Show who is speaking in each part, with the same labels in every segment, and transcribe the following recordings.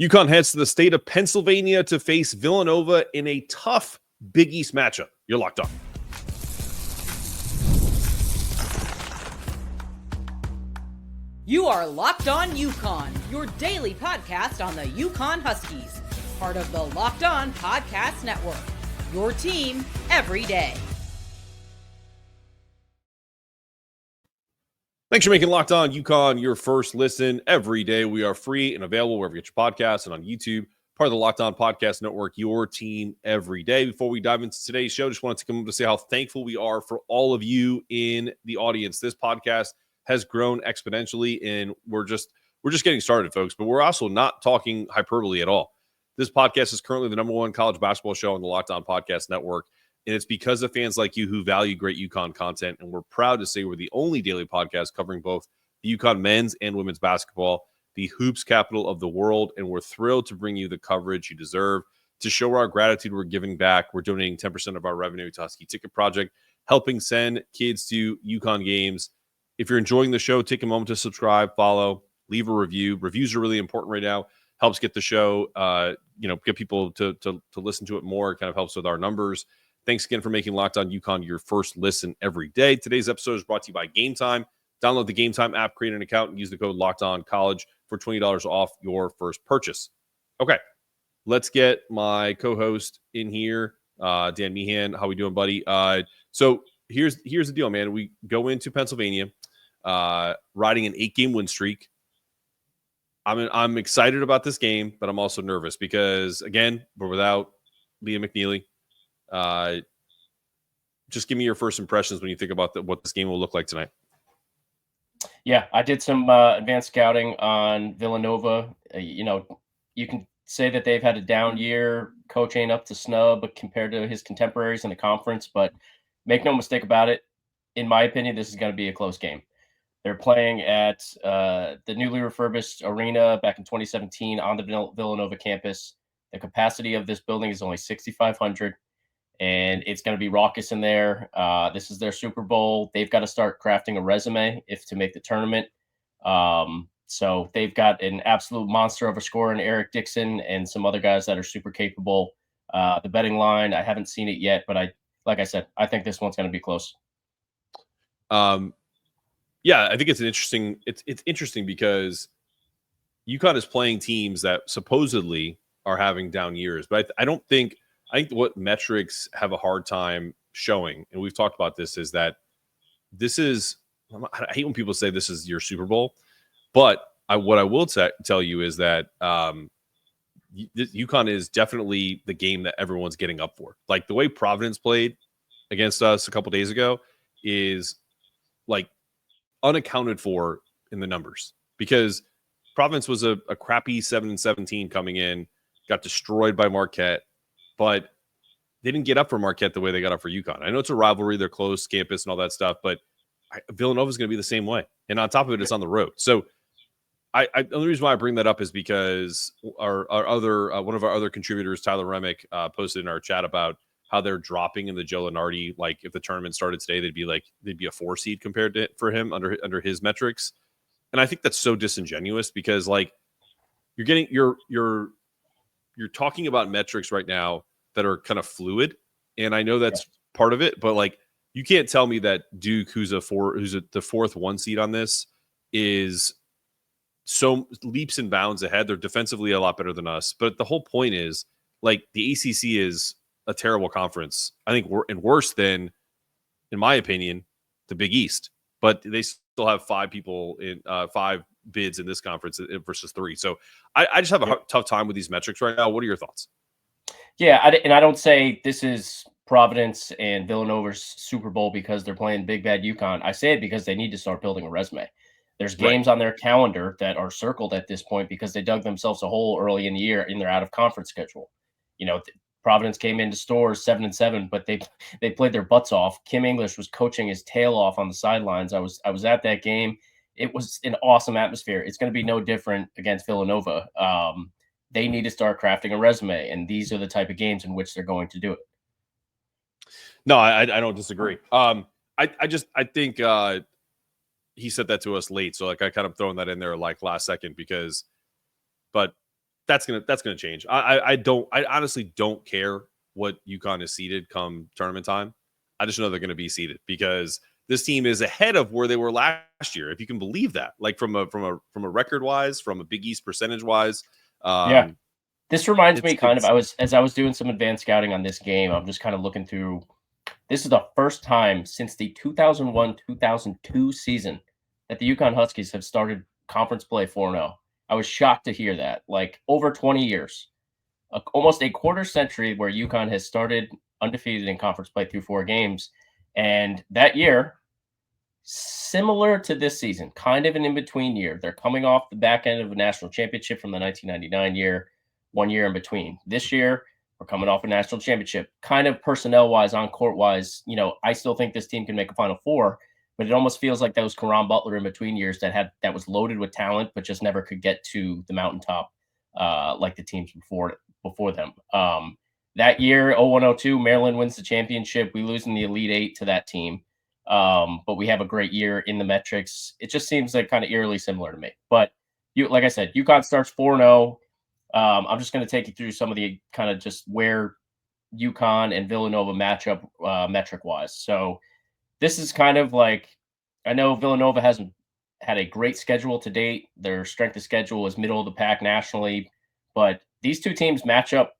Speaker 1: UConn heads to the state of Pennsylvania to face Villanova in a tough Big East matchup. You're locked on.
Speaker 2: You are Locked On UConn, your daily podcast on the UConn Huskies, part of the Locked On Podcast Network, your team every day.
Speaker 1: Thanks for making Locked On UConn your first listen every day. We are free and available wherever you get your podcasts and on YouTube, part of the Locked On Podcast Network, your team every day. Before we dive into today's show, just wanted to come up to say how thankful we are for all of you in the audience. This podcast has grown exponentially, and we're just getting started, folks. But we're also not talking hyperbole at all. This podcast is currently the #1 college basketball show on the Locked On Podcast Network. And it's because of fans like you who value great UConn content. And we're proud to say we're the only daily podcast covering both the UConn men's and women's basketball, the hoops capital of the world. And we're thrilled to bring you the coverage you deserve. To show our gratitude, we're giving back. We're donating 10% of our revenue to Husky Ticket Project, helping send kids to UConn games. If you're enjoying the show, take a moment to subscribe, follow, leave a review. Reviews are really important right now. Helps get the show, get people to listen to it more. It kind of helps with our numbers. Thanks again for making Locked On UConn your first listen every day. Today's episode is brought to you by Game Time. Download the Game Time app, create an account, and use the code LOCKEDONCollege for $20 off your first purchase. Okay, let's get my co-host in here, Dan Meehan. How we doing, buddy? So here's the deal, man. We go into Pennsylvania, riding an 8-game win streak. I'm excited about this game, but I'm also nervous because, again, we're without Leah McNeely. Just give me your first impressions when you think about what this game will look like tonight.
Speaker 3: Yeah, I did some advanced scouting on Villanova. You can say that they've had a down year. Coach ain't up to snub compared to his contemporaries in the conference, but make no mistake about it. In my opinion, this is going to be a close game. They're playing at the newly refurbished arena back in 2017 on the Villanova campus. The capacity of this building is only 6,500. And it's going to be raucous in there. This is their Super Bowl. They've got to start crafting a resume to make the tournament. So they've got an absolute monster of a scorer in Eric Dixon and some other guys that are super capable. The betting line, I haven't seen it yet, but like I said, I think this one's going to be close.
Speaker 1: Yeah, I think it's interesting. It's interesting because UConn is playing teams that supposedly are having down years, but I think what metrics have a hard time showing, and we've talked about this, is that this is, I hate when people say this is your Super Bowl, but what I will tell you is that UConn is definitely the game that everyone's getting up for. Like the way Providence played against us a couple days ago is like unaccounted for in the numbers, because Providence was a crappy 7-17 coming in, got destroyed by Marquette. But they didn't get up for Marquette the way they got up for UConn. I know it's a rivalry, they're close, campus and all that stuff, but Villanova is going to be the same way. And on top of it, it's on the road. So the only reason why I bring that up is because our other one of our other contributors, Tyler Remick, posted in our chat about how they're dropping in the Joe Lunardi. Like if the tournament started today, they'd be a 4 seed compared to for him under his metrics. And I think that's so disingenuous because like you're talking about metrics right now that are kind of fluid, and I know that's part of it, but like you can't tell me that Duke, who's the 4th 1 seed on this, is so leaps and bounds ahead. They're defensively a lot better than us, but the whole point is like the ACC is a terrible conference. I think worse than, in my opinion, the Big East, but they still have 5 people in 5 bids in this conference versus 3. So I just have a tough time with these metrics right now. What are your thoughts?
Speaker 3: Yeah, I don't say this is Providence and Villanova's Super Bowl because they're playing big bad UConn. I say it because they need to start building a resume. There's games on their calendar that are circled at this point because they dug themselves a hole early in the year in their out of conference schedule. Providence came into Stores 7-7, but they played their butts off. Kim English was coaching his tail off on the sidelines. I was at that game. It was an awesome atmosphere. It's going to be no different against Villanova. They need to start crafting a resume, and these are the type of games in which they're going to do it.
Speaker 1: No, I don't disagree. I think he said that to us late, so like I kind of throwing that in there like last second but that's gonna change. I honestly don't care what UConn is seeded come tournament time. I just know they're going to be seeded because this team is ahead of where they were last year, if you can believe that. Like from a record wise, from a Big East percentage wise.
Speaker 3: Yeah. This reminds me kind of, as I was doing some advanced scouting on this game, I'm just kind of looking through. This is the first time since the 2001-2002 season that the UConn Huskies have started conference play 4-0. I was shocked to hear that. Like over 20 years, almost a quarter century where UConn has started undefeated in conference play through 4 games. And that year, similar to this season, kind of an in-between year. They're coming off the back end of a national championship from the 1999 year, 1 year in between. This year, we're coming off a national championship. Kind of personnel-wise, on-court-wise, I still think this team can make a Final Four, but it almost feels like those Karaban Butler in-between years that was loaded with talent, but just never could get to the mountaintop like the teams before them. That year, 01-02, Maryland wins the championship. We lose in the Elite Eight to that team. But we have a great year in the metrics. It just seems like kind of eerily similar to me. But like I said, UConn starts 4-0. I'm just going to take you through some of the kind of just where UConn and Villanova match up metric-wise. So this is kind of like, I know Villanova hasn't had a great schedule to date. Their strength of schedule is middle of the pack nationally, but these two teams match up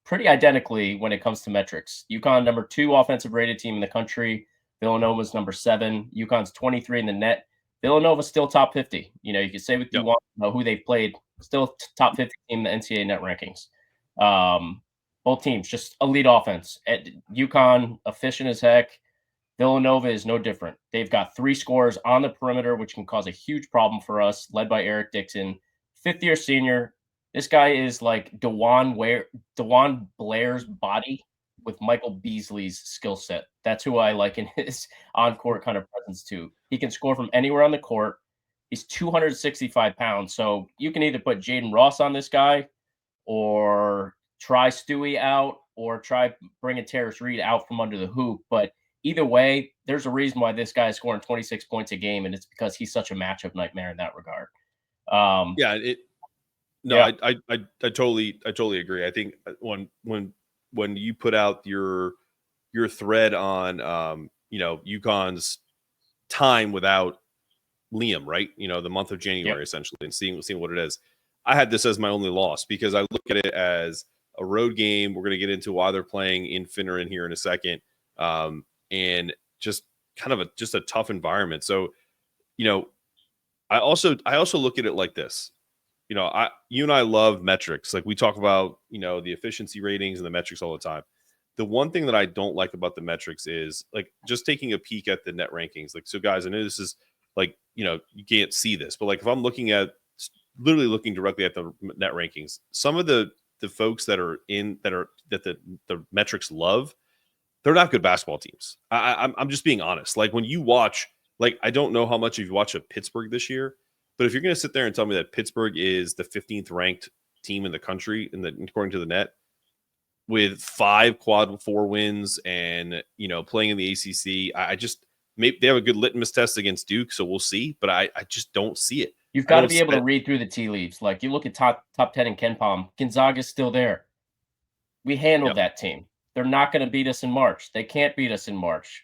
Speaker 3: pretty identically when it comes to metrics. UConn, number 2 offensive rated team in the country. Villanova's number 7. UConn's 23 in the net. Villanova's still top 50. You can say what you want about who they've played. Still top 50 team in the NCAA net rankings. Both teams, just elite offense. At UConn, efficient as heck. Villanova is no different. They've got 3 scorers on the perimeter, which can cause a huge problem for us, led by Eric Dixon. 5th-year senior. This guy is like DeJuan Blair's body with Michael Beasley's skill set. That's who I like in his on-court kind of presence too. He can score from anywhere on the court. He's 265 pounds. So you can either put Jaden Ross on this guy or try Stewie out or try bringing Terrace Reed out from under the hoop. But either way, there's a reason why this guy is scoring 26 points a game, and it's because he's such a matchup nightmare in that regard.
Speaker 1: I totally agree. I think when you put out your thread on UConn's time without Liam, right? The month of January essentially, and seeing what it is. I had this as my only loss because I look at it as a road game. We're going to get into why they're playing in Finneran here in a second, and just kind of a tough environment. So, I also look at it like this. You and I love metrics. Like we talk about, the efficiency ratings and the metrics all the time. The one thing that I don't like about the metrics is like just taking a peek at the net rankings. Like, so guys, I know this is like, you can't see this, but like if I'm looking directly at the net rankings, some of the folks that the metrics love, they're not good basketball teams. I'm just being honest. Like when you watch, like, I don't know how much of you watch of Pittsburgh this year, but if you're going to sit there and tell me that Pittsburgh is the 15th ranked team in the country, according to the net, with 5 quad 4 wins and playing in the ACC, I just maybe they have a good litmus test against Duke, so we'll see. But I just don't see it.
Speaker 3: You've got to be able to read through the tea leaves. Like you look at top 10 in KenPom, Gonzaga's still there. We handled that team. They're not going to beat us in March. They can't beat us in March,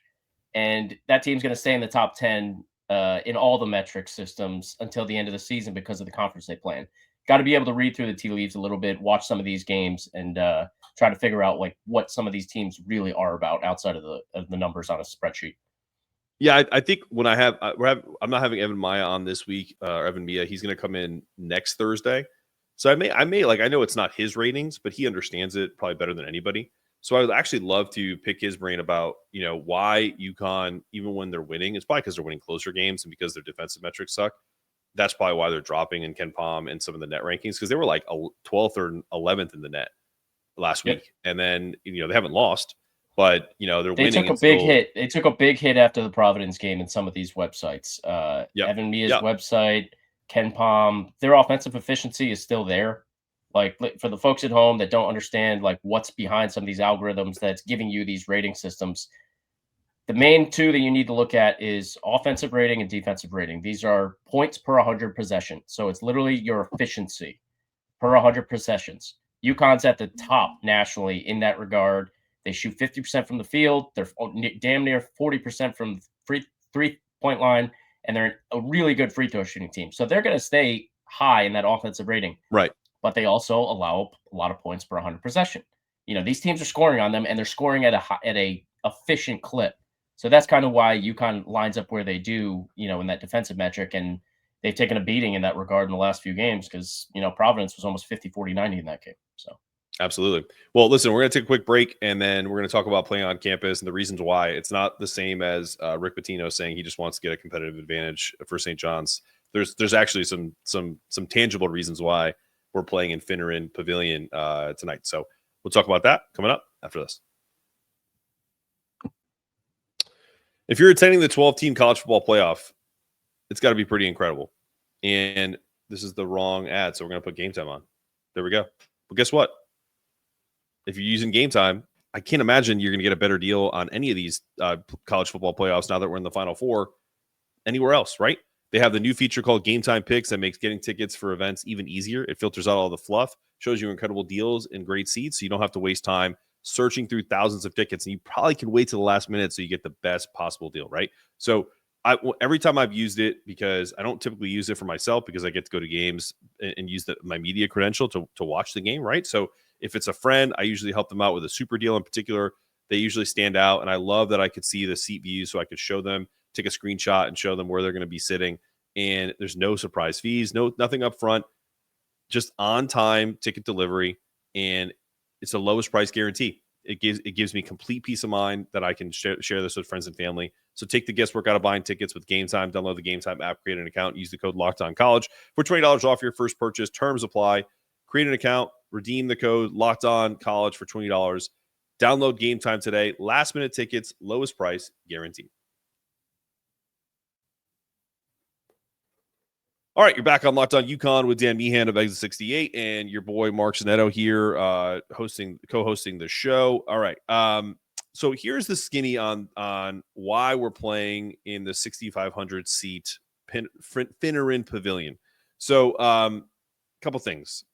Speaker 3: and that team's going to stay in the top 10. In all the metric systems until the end of the season because of the conference they play in. Got to be able to read through the tea leaves a little bit, watch some of these games, and try to figure out like what some of these teams really are about outside of the numbers on a spreadsheet.
Speaker 1: Yeah, I think when I'm not having Evan Maya on this week, or Evan Mia. He's going to come in next Thursday, so I may like, I know it's not his ratings, but he understands it probably better than anybody. So I would actually love to pick his brain about, why UConn, even when they're winning, it's probably because they're winning closer games and because their defensive metrics suck. That's probably why they're dropping in KenPom and some of the net rankings, because they were like 12th or 11th in the net last week. And then, they haven't lost, but, they're winning.
Speaker 3: They took a big hit. They took a big hit after the Providence game in some of these websites. Evan Mia's website, KenPom, their offensive efficiency is still there. Like for the folks at home that don't understand like what's behind some of these algorithms that's giving you these rating systems, the main two that you need to look at is offensive rating and defensive rating. These are points per 100 possession. So it's literally your efficiency. per 100 possessions. UConn's at the top nationally in that regard. They shoot 50% from the field. They're damn near 40% from three-point line, and they're a really good free throw shooting team. So they're going to stay high in that offensive rating.
Speaker 1: Right.
Speaker 3: But they also allow a lot of points per 100 possession. These teams are scoring on them, and they're scoring at a efficient clip. So that's kind of why UConn lines up where they do, in that defensive metric. And they've taken a beating in that regard in the last few games because, Providence was almost 50, 40, 90 in that game. So.
Speaker 1: Absolutely. Well, listen, we're going to take a quick break, and then we're going to talk about playing on campus and the reasons why. It's not the same as Rick Pitino saying he just wants to get a competitive advantage for St. John's. There's actually some tangible reasons why we're playing in Finneran Pavilion tonight. So we'll talk about that coming up after this. If you're attending the 12-team college football playoff, it's got to be pretty incredible. And this is the wrong ad, so we're going to put Game Time on. There we go. But guess what? If you're using Game Time, I can't imagine you're going to get a better deal on any of these college football playoffs now that we're in the Final Four anywhere else, right? They have the new feature called Game Time Picks that makes getting tickets for events even easier. It filters out all the fluff, shows you incredible deals and great seats, so you don't have to waste time searching through thousands of tickets, and you probably can wait to the last minute so you get the best possible deal, right? So every time I've used it, because I don't typically use it for myself because I get to go to games and use my media credential to watch the game, right? So if it's a friend, I usually help them out with a super deal in particular. They usually stand out, and I love that I could see the seat views so I could show them, take a screenshot and show them where they're going to be sitting. And there's no surprise fees, nothing up front, just on time ticket delivery, and it's the lowest price guarantee. It gives me complete peace of mind that I can share this with friends and family. So take the guesswork out of buying tickets with Game Time. Download the Game Time app, create an account, use the code LOCKEDONCollege for $20 off your first purchase. Terms apply. Create an account, redeem the code LOCKEDONCollege for $20. Download Game Time today. Last minute tickets, lowest price guaranteed. All right, you're back on Locked On UConn with Dan Meehan of Exit 68 and your boy Mark Zanetto here, co-hosting the show. All right, so here's the skinny on why we're playing in the 6,500 seat Finneran Pavilion. So, couple things.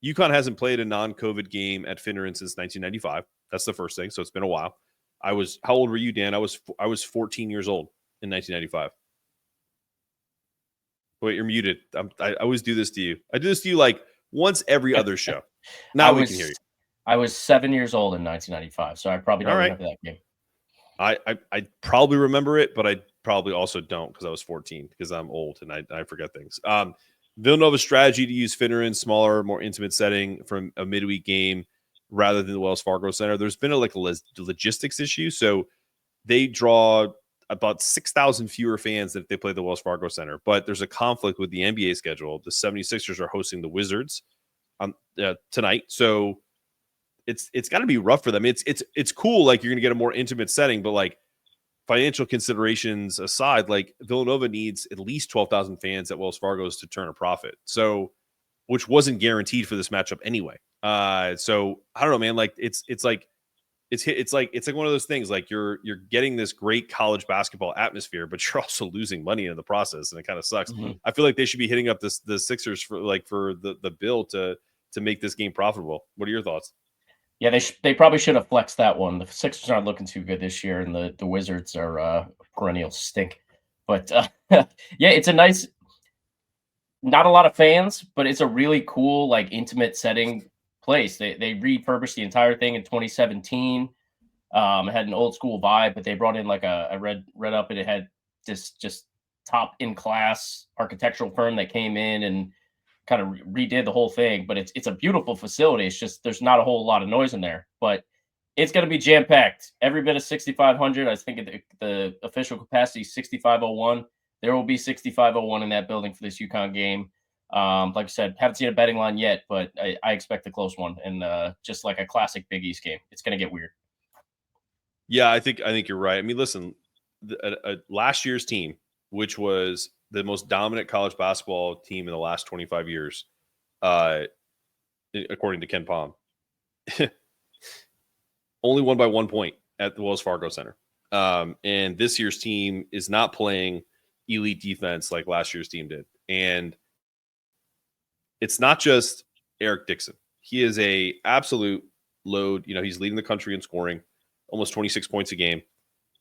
Speaker 1: UConn hasn't played a non-COVID game at Finneran since 1995. That's the first thing. So it's been a while. How old were you, Dan? I was 14 years old in 1995. Wait, you're muted. I always do this to you. I do this to you like once every other show. Now we can hear you.
Speaker 3: I was 7 years old in 1995, so I probably don't remember that game.
Speaker 1: I probably remember it, but I probably also don't because I was 14 because I'm old and I forget things. Villanova's strategy to use Finneran, smaller, more intimate setting from a midweek game rather than the Wells Fargo Center. There's been a logistics issue, so they draw about 6,000 fewer fans than if they play the Wells Fargo Center. But there's a conflict with the NBA schedule. The 76ers are hosting the Wizards tonight. So it's got to be rough for them. It's cool. Like, you're going to get a more intimate setting, but like, financial considerations aside, like, Villanova needs at least 12,000 fans at Wells Fargo's to turn a profit. So, which wasn't guaranteed for this matchup anyway. So I don't know, man. Like, it's like one of those things. Like, you're getting this great college basketball atmosphere, but you're also losing money in the process, and it kind of sucks. Mm-hmm. I feel like they should be hitting up the Sixers for the bill to make this game profitable. What are your thoughts?
Speaker 3: Yeah, they probably should have flexed that one. The Sixers aren't looking too good this year, and the Wizards are perennial stink. But yeah, it's a nice, not a lot of fans, but it's a really cool, like, intimate setting place. They refurbished the entire thing in 2017. It had an old school vibe, but they brought in like I read up, and it had this just top in class architectural firm that came in and kind of redid the whole thing. But it's a beautiful facility. It's just there's not a whole lot of noise in there, but it's going to be jam packed. Every bit of 6,500. I think the official capacity is 6,501. There will be 6,501 in that building for this UConn game. Like I said, haven't seen a betting line yet, but I expect a close one, and just like a classic Big East game. It's going to get weird.
Speaker 1: Yeah, I think you're right. I mean, listen, last year's team, which was the most dominant college basketball team in the last 25 years, according to Ken Palm, only won by 1 point at the Wells Fargo Center. And this year's team is not playing elite defense like last year's team did. And it's not just Eric Dixon. He is a absolute load. You know, he's leading the country in scoring, almost 26 points a game.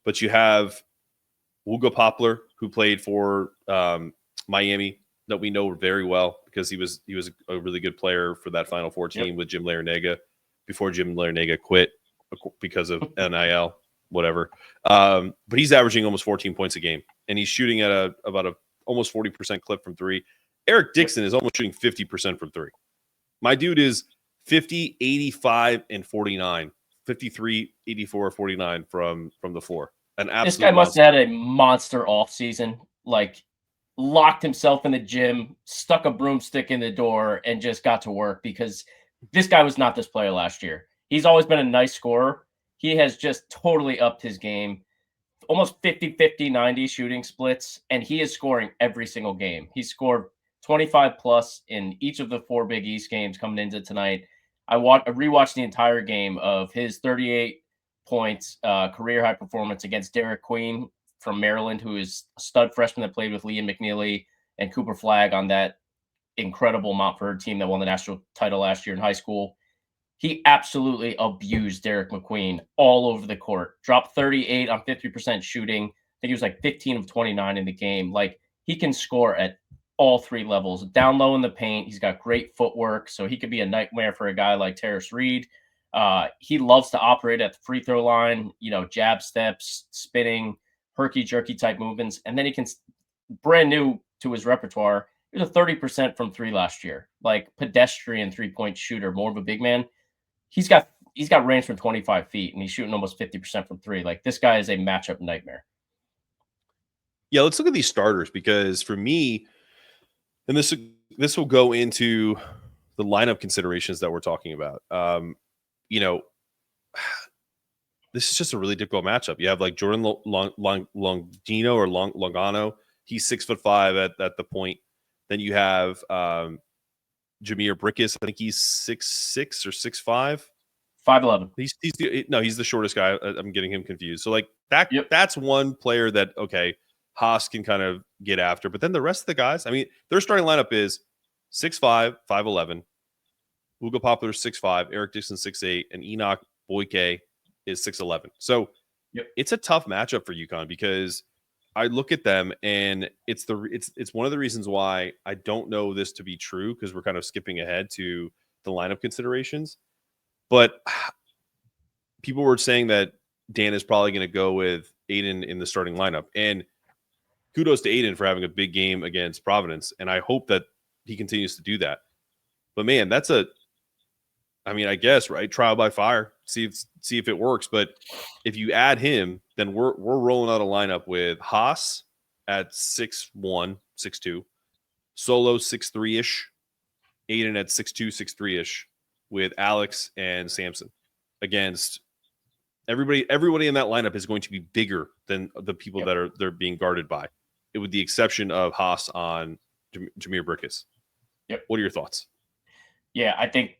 Speaker 1: But you have Hugo Poplar, who played for Miami, that we know very well because he was a really good player for that Final Four team with Jim Larrañaga before Jim Larrañaga quit because of NIL, whatever. But he's averaging almost 14 points a game, and he's shooting at about a almost 40% clip from three. Eric Dixon is almost shooting 50% from three. My dude is 50, 85, and 49. 53, 84, 49 from the floor. An absolute
Speaker 3: This guy must have had a monster offseason. Like, locked himself in the gym, stuck a broomstick in the door, and just got to work, because this guy was not this player last year. He's always been a nice scorer. He has just totally upped his game. Almost 50-50-90 shooting splits, and he is scoring every single game. He scored 25 plus in each of the 4 Big East games coming into tonight. I rewatched the entire game of his 38 points, career high performance against Derek Queen from Maryland, who is a stud freshman that played with Liam McNeely and Cooper Flagg on that incredible Montford team that won the national title last year in high school. He absolutely abused Derek McQueen all over the court. Dropped 38 on 50% shooting. I think he was like 15 of 29 in the game. Like, he can score at all 3 levels. Down low in the paint, he's got great footwork, so he could be a nightmare for a guy like Terrace Reed. He loves to operate at the free throw line, you know, jab steps, spinning, herky-jerky type movements, and then he can, brand new to his repertoire, he was a 30% from 3 last year. Like, pedestrian three-point shooter, more of a big man. He's got range from 25 feet, and he's shooting almost 50% from 3. Like, this guy is a matchup nightmare.
Speaker 1: Yeah, let's look at these starters, because for me, and this will go into the lineup considerations that we're talking about. You know, this is just a really difficult matchup. You have like Jordan Longino or Longano. He's 6'5" at the point. Then you have Jameer Brickus. I think he's 6'6" or 6'5".
Speaker 3: 5'11".
Speaker 1: He's the shortest guy. I'm getting him confused. So like that, that's one player that, okay, Haas can kind of get after. But then the rest of the guys, I mean, their starting lineup is 6'5", 5'11". Hugo Poplar is 6'5", Eric Dixon 6'8", and Enoch Boyke is 6'11". So it's a tough matchup for UConn, because I look at them and it's one of the reasons why I don't know this to be true, because we're kind of skipping ahead to the lineup considerations. But people were saying that Dan is probably going to go with Aiden in the starting lineup, and kudos to Aiden for having a big game against Providence, and I hope that he continues to do that. But man, I guess, right? Trial by fire. See if it works. But if you add him, then we're rolling out a lineup with Haas at 6'1", 6'2", Solo 6'3"-ish, Aiden at 6'2", 6'3"-ish, with Alex and Samson against everybody. Everybody in that lineup is going to be bigger than the people that they're being guarded by, with the exception of Haas on Jameer Brickus. What are your thoughts?
Speaker 3: Yeah, I think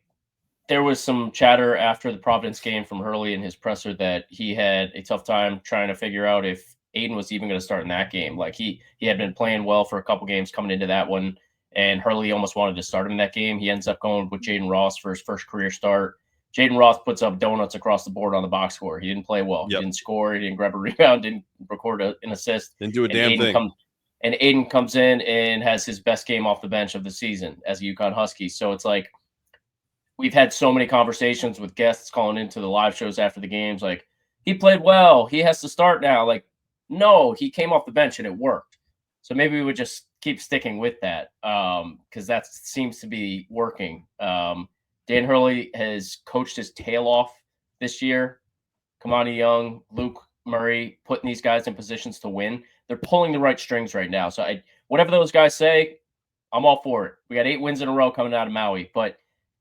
Speaker 3: there was some chatter after the Providence game from Hurley in his presser that he had a tough time trying to figure out if Aiden was even going to start in that game. Like, he had been playing well for a couple games coming into that one, and Hurley almost wanted to start him in that game. He ends up going with Jaden Ross for his first career start. Jaden Ross puts up donuts across the board on the box score. He didn't play well. He didn't score. He didn't grab a rebound. Didn't record an assist.
Speaker 1: Didn't do a damn thing.
Speaker 3: And Aiden comes in and has his best game off the bench of the season as a UConn Husky. So it's like, we've had so many conversations with guests calling into the live shows after the games, like, he played well, he has to start now. Like, no, he came off the bench and it worked. So maybe we would just keep sticking with that, because that seems to be working. Dan Hurley has coached his tail off this year. Kamani Young, Luke Murray, putting these guys in positions to win. They're pulling the right strings right now. So whatever those guys say, I'm all for it. We got 8 wins in a row coming out of Maui. But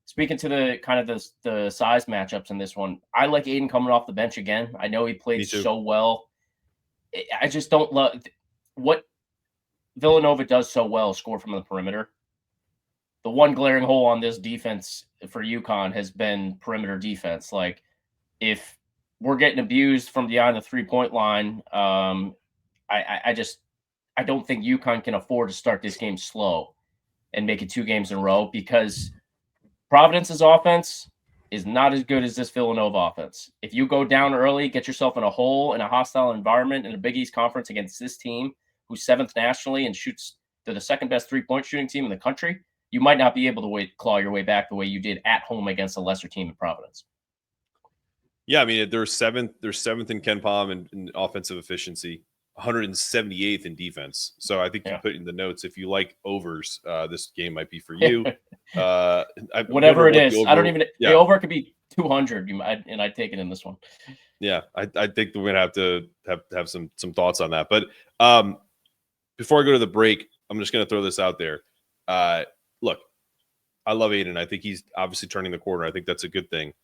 Speaker 3: speaking to the kind of the size matchups in this one, I like Aiden coming off the bench again. I know he played so well. I just don't love what Villanova does so well, score from the perimeter. The one glaring hole on this defense for UConn has been perimeter defense. Like, if we're getting abused from beyond the 3-point line, I don't think UConn can afford to start this game slow and make it 2 games in a row, because Providence's offense is not as good as this Villanova offense. If you go down early, get yourself in a hole in a hostile environment in a Big East conference against this team, who's 7th nationally and shoots to the second best 3-point shooting team in the country, you might not be able to claw your way back the way you did at home against a lesser team in Providence.
Speaker 1: Yeah, I mean, they're seventh in Ken Palm in offensive efficiency, 178th in defense. So I think you put in the notes, if you like overs, this game might be for you.
Speaker 3: Whatever it is, I don't even. The over could be 200, and I'd take it in this one.
Speaker 1: Yeah, I think we're gonna have to have some thoughts on that. But before I go to the break, I'm just gonna throw this out there. Look, I love Aiden. I think he's obviously turning the corner. I think that's a good thing.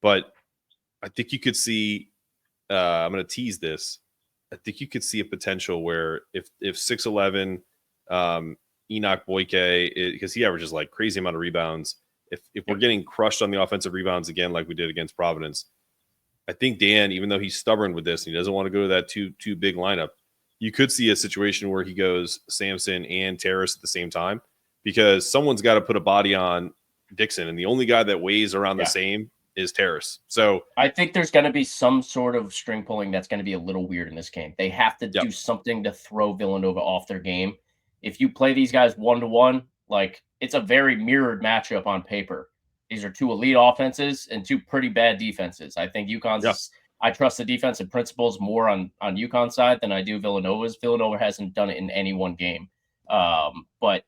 Speaker 1: But I think you could see. I'm gonna tease this. I think you could see a potential where if 6'11", Enoch Boyke, because he averages like crazy amount of rebounds. If we're getting crushed on the offensive rebounds again, like we did against Providence, I think Dan, even though he's stubborn with this and he doesn't want to go to that too big lineup, you could see a situation where he goes Sampson and Terrace at the same time, because someone's got to put a body on Dixon, and the only guy that weighs around the same is Terrace. So
Speaker 3: I think there's going to be some sort of string pulling that's going to be a little weird in this game. They have to do something to throw Villanova off their game. If you play these guys 1-to-1, like, it's a very mirrored matchup on paper. These are two elite offenses and two pretty bad defenses. I think UConn's I trust the defensive principles more on UConn's side than I do Villanova's. Villanova hasn't done it in any one game. But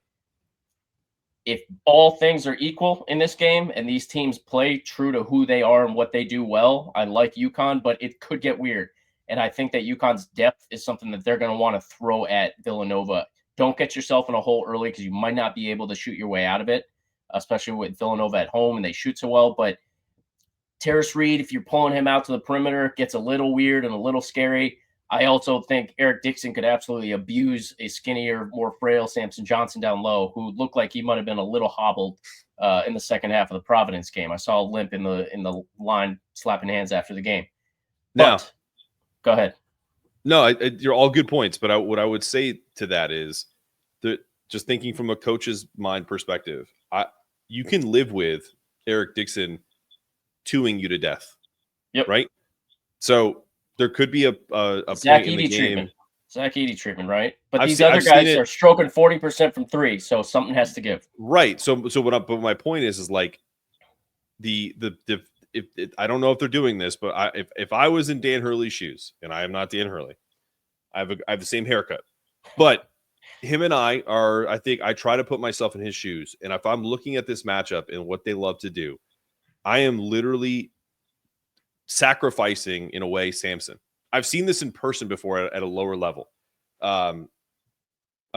Speaker 3: if all things are equal in this game and these teams play true to who they are and what they do well, I like UConn, but it could get weird. And I think that UConn's depth is something that they're going to want to throw at Villanova. Don't get yourself in a hole early, because you might not be able to shoot your way out of it, especially with Villanova at home and they shoot so well. But Terrace Reed, if you're pulling him out to the perimeter, it gets a little weird and a little scary. I also think Eric Dixon could absolutely abuse a skinnier, more frail Samson Johnson down low, who looked like he might have been a little hobbled in the second half of the Providence game. I saw a limp in the line, slapping hands after the game.
Speaker 1: Now,
Speaker 3: go ahead.
Speaker 1: No, you're all good points. But what I would say to that is that, just thinking from a coach's mind perspective, you can live with Eric Dixon 2-ing you to death.
Speaker 3: Yep.
Speaker 1: Right. So there could be a
Speaker 3: Zach
Speaker 1: point in the game.
Speaker 3: Treatment. Zach Edey treatment, right? But these other guys are stroking 40% from three, so something has to give.
Speaker 1: Right. So but my point is like if I don't know if they're doing this, but if I was in Dan Hurley's shoes, and I am not Dan Hurley, I have the same haircut, but him and I think I try to put myself in his shoes. And if I'm looking at this matchup and what they love to do, I am literally sacrificing, in a way, Sampson. I've seen this in person before at a lower level. I'll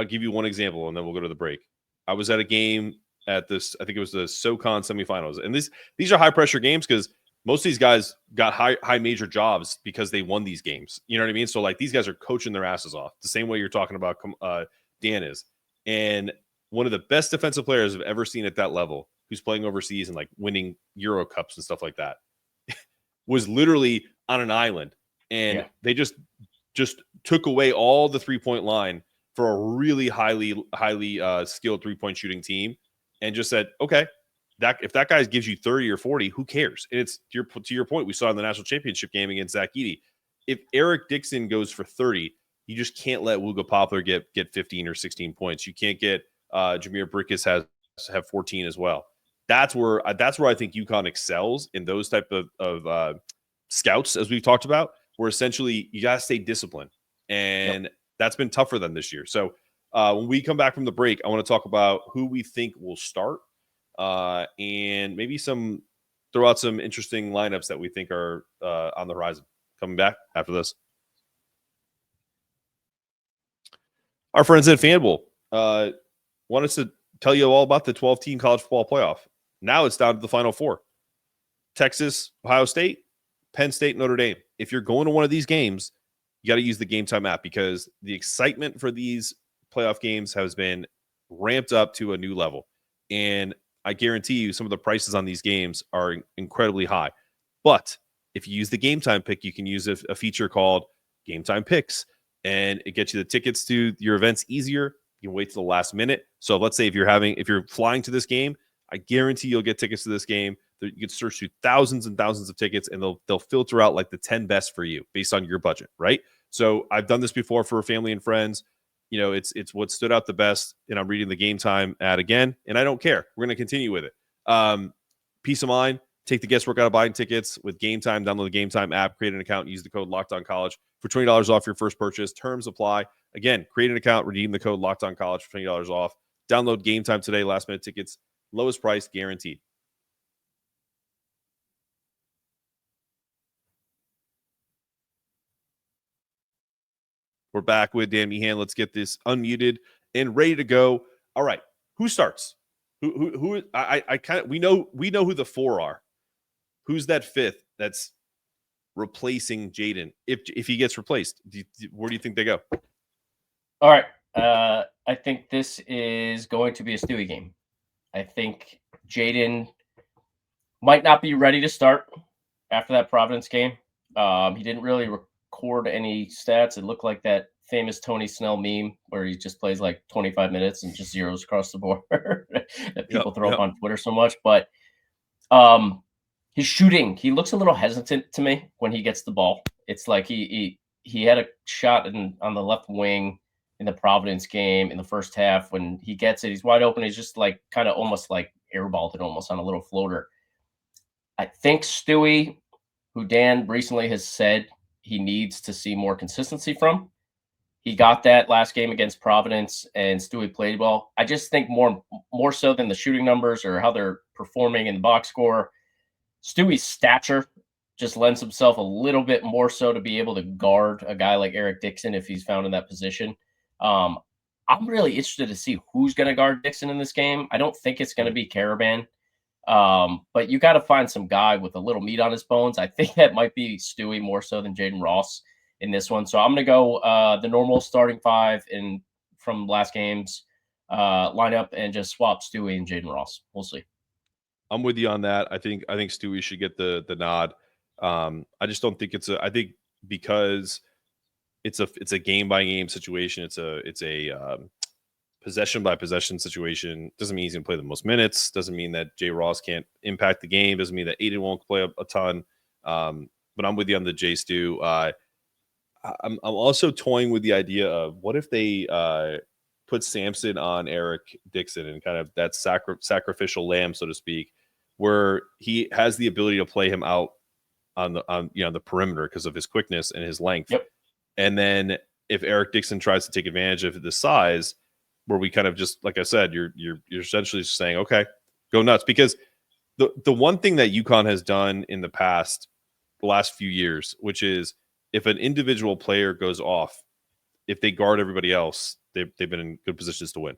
Speaker 1: give you one example, and then we'll go to the break. I was at a game at this, I think it was the SoCon semifinals. And these are high pressure games because most of these guys got high major jobs because they won these games. You know what I mean? So like, these guys are coaching their asses off the same way you're talking about Dan is. And one of the best defensive players I've ever seen at that level, who's playing overseas and like winning Euro Cups and stuff like that, was literally on an island. And they just took away all the 3-point line for a really highly skilled 3-point shooting team, and just said, okay, if that guy gives you 30 or 40, who cares? And it's to your point, we saw in the national championship game against Zach Edey. If Eric Dixon goes for 30, you just can't let Wooga Poplar get 15 or 16 points. You can't get Jameer Brickus have 14 as well. That's where I think UConn excels in those type of scouts, as we've talked about, where essentially you got to stay disciplined. And that's been tough for them this year. So when we come back from the break, I want to talk about who we think will start and maybe throw out some interesting lineups that we think are on the horizon. Coming back after this. Our friends at FanDuel want us to tell you all about the 12-team college football playoff. Now it's down to the Final Four. Texas, Ohio State, Penn State, Notre Dame. If you're going to one of these games, you got to use the Game Time app, because the excitement for these playoff games has been ramped up to a new level. And I guarantee you some of the prices on these games are incredibly high. But if you use the Game Time pick, you can use a feature called Game Time Picks, and it gets you the tickets to your events easier. You can wait till the last minute. So let's say if you're flying to this game, I guarantee you'll get tickets to this game. You can search through thousands and thousands of tickets, and they'll filter out like the 10 best for you based on your budget, right? So I've done this before for family and friends. It's what stood out the best, and I'm reading the Game Time ad again, and I don't care. We're going to continue with it. Peace of mind. Take the guesswork out of buying tickets with Game Time. Download the Game Time app, create an account, use the code LockedOnCollege for $20 off your first purchase. Terms apply. Again, create an account, redeem the code LockedOnCollege for $20 off. Download Game Time today. Last minute tickets, lowest price guaranteed. We're back with Dan Meehan. Let's get this unmuted and ready to go. All right, who starts? Who? We know who the four are. Who's that fifth that's replacing Jaden if he gets replaced? Where do you think they go?
Speaker 3: All right. I think this is going to be a Stewie game. I think Jaden might not be ready to start after that Providence game. He didn't really record any stats. It looked like that famous Tony Snell meme where he just plays like 25 minutes and just zeros across the board that people throw up on Twitter so much. But his shooting, he looks a little hesitant to me when he gets the ball. It's like he had a shot on the left wing in the Providence game in the first half. When he gets it, he's wide open. He's just like kind of almost like airballed it almost on a little floater. I think Stewie, who Dan recently has said he needs to see more consistency from, he got that last game against Providence, and Stewie played well. I just think more so than the shooting numbers or how they're performing in the box score, Stewie's stature just lends himself a little bit more so to be able to guard a guy like Eric Dixon if he's found in that position. I'm really interested to see who's going to guard Dixon in this game. I don't think it's going to be Karaban, but you got to find some guy with a little meat on his bones. I think that might be Stewie more so than Jaden Ross in this one. So I'm going to go the normal starting five from last game's lineup and just swap Stewie and Jaden Ross. We'll see.
Speaker 1: I'm with you on that. I think Stewie should get the nod. I just don't think I think because it's a game by game situation. It's a possession by possession situation. Doesn't mean he's gonna play the most minutes. Doesn't mean that Jay Ross can't impact the game. Doesn't mean that Aiden won't play a ton. But I'm with you on the Jay Stu. I'm also toying with the idea of what if they put Sampson on Eric Dixon and kind of that sacrificial lamb, so to speak, where he has the ability to play him out on the perimeter because of his quickness and his length.
Speaker 3: Yep.
Speaker 1: And then if Eric Dixon tries to take advantage of the size, where we kind of just, like I said, you're essentially just saying, okay, go nuts. Because the one thing that UConn has done in the last few years, which is if an individual player goes off, if they guard everybody else, they've been in good positions to win.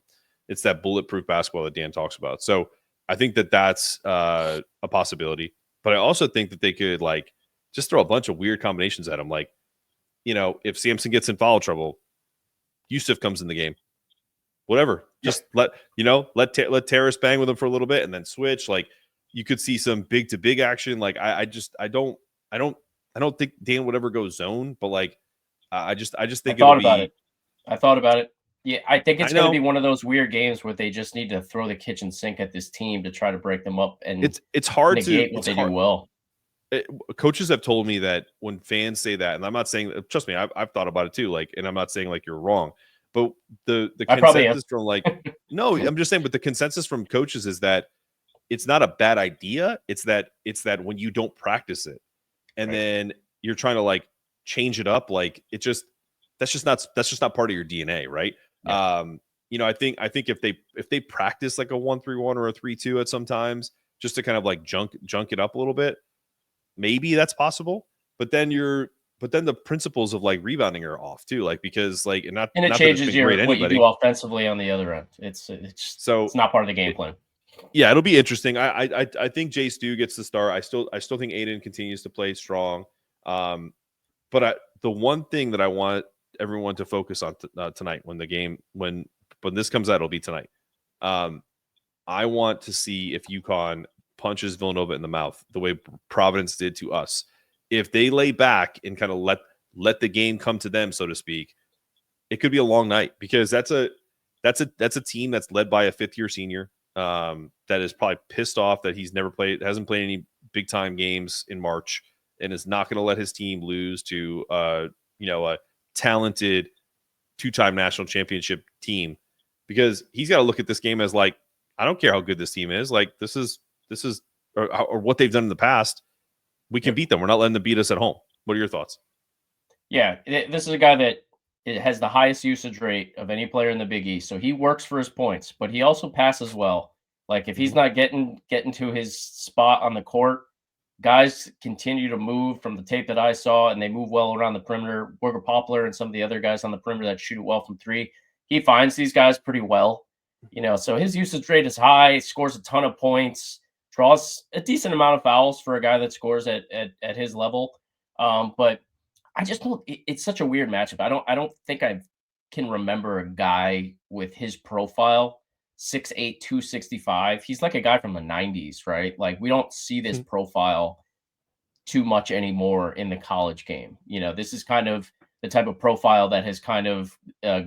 Speaker 1: It's that bulletproof basketball that Dan talks about. So I think that's a possibility. But I also think that they could like just throw a bunch of weird combinations at him. Like, if Sampson gets in foul trouble, Yusuf comes in the game. Whatever. Just let Terrace bang with him for a little bit and then switch. Like you could see some big to big action. Like I don't think Dan would ever go zone, but like I just think
Speaker 3: I thought about it. Yeah, I think it's going to be one of those weird games where they just need to throw the kitchen sink at this team to try to break them up, and
Speaker 1: it's hard
Speaker 3: negate
Speaker 1: to
Speaker 3: what they do well.
Speaker 1: Coaches have told me that when fans say that, and I'm not saying, trust me, I've thought about it too. Like, and I'm not saying like you're wrong, but the consensus from like, no, I'm just saying, but the consensus from coaches is that it's not a bad idea. It's that when you don't practice it, and then you're trying to like change it up, like that's just not part of your DNA, right? Yeah. I think if they practice like a 1-3-1 or a 3-2 at sometimes, just to kind of like junk it up a little bit, maybe that's possible. But then the principles of like rebounding are off too, like because like
Speaker 3: it changes what you do offensively on the other end. It's not part of the game plan.
Speaker 1: Yeah, it'll be interesting. I think Jay Stu gets the start. I still think Aiden continues to play strong. But the one thing that I want everyone to focus on tonight when this comes out, it'll be tonight. I want to see if UConn punches Villanova in the mouth the way Providence did to us. If they lay back and kind of let the game come to them, so to speak, it could be a long night because that's a team that's led by a fifth-year senior. that is probably pissed off that he's hasn't played any big time games in March, and is not going to let his team lose to a talented 2-time national championship team, because he's got to look at this game as like, I don't care how good this team is. Like this is or what they've done in the past. We can beat them. We're not letting them beat us at home. What are your thoughts?
Speaker 3: Yeah, this is a guy that has the highest usage rate of any player in the Big East. So he works for his points, but he also passes well. Like if he's not getting to his spot on the court, guys continue to move from the tape that I saw, and they move well around the perimeter. Borger Poplar and some of the other guys on the perimeter that shoot it well from three. He finds these guys pretty well, so his usage rate is high, scores a ton of points, draws a decent amount of fouls for a guy that scores at his level. But I just don't, it's such a weird matchup. I don't think I can remember a guy with his profile, 6'8", 265. He's like a guy from the 90s, right? Like we don't see this profile too much anymore in the college game. This is kind of the type of profile that has kind of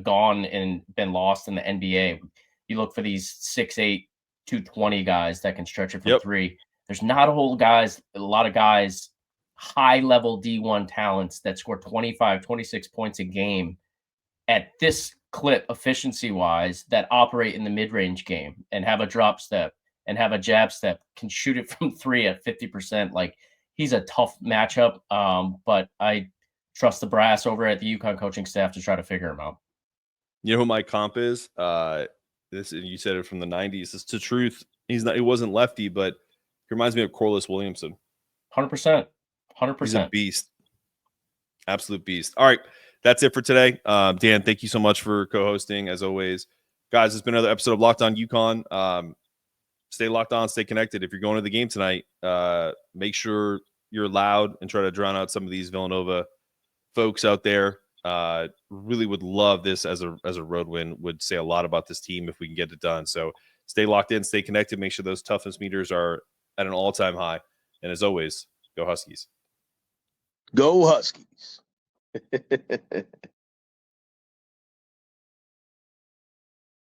Speaker 3: gone and been lost in the NBA. You look for these 6'8", 220 guys that can stretch it from three. There's not a lot of guys, high level D1 talents that score 25, 26 points a game at this clip efficiency wise, that operate in the mid-range game and have a drop step and have a jab step, can shoot it from three at 50%. Like he's a tough matchup. But I trust the brass over at the UConn coaching staff to try to figure him out.
Speaker 1: You know who my comp is? You said it from the 90s. It's the truth. He wasn't lefty, but he reminds me of Corliss Williamson.
Speaker 3: 100%.
Speaker 1: He's a beast. Absolute beast. All right. That's it for today. Dan, thank you so much for co-hosting as always. Guys, it's been another episode of Locked On UConn. Stay locked on, stay connected. If you're going to the game tonight, make sure you're loud and try to drown out some of these Villanova folks out there. Really would love this as a road win. Would say a lot about this team if we can get it done. So stay locked in, stay connected. Make sure those toughness meters are at an all-time high. And as always, go Huskies.
Speaker 4: Go Huskies.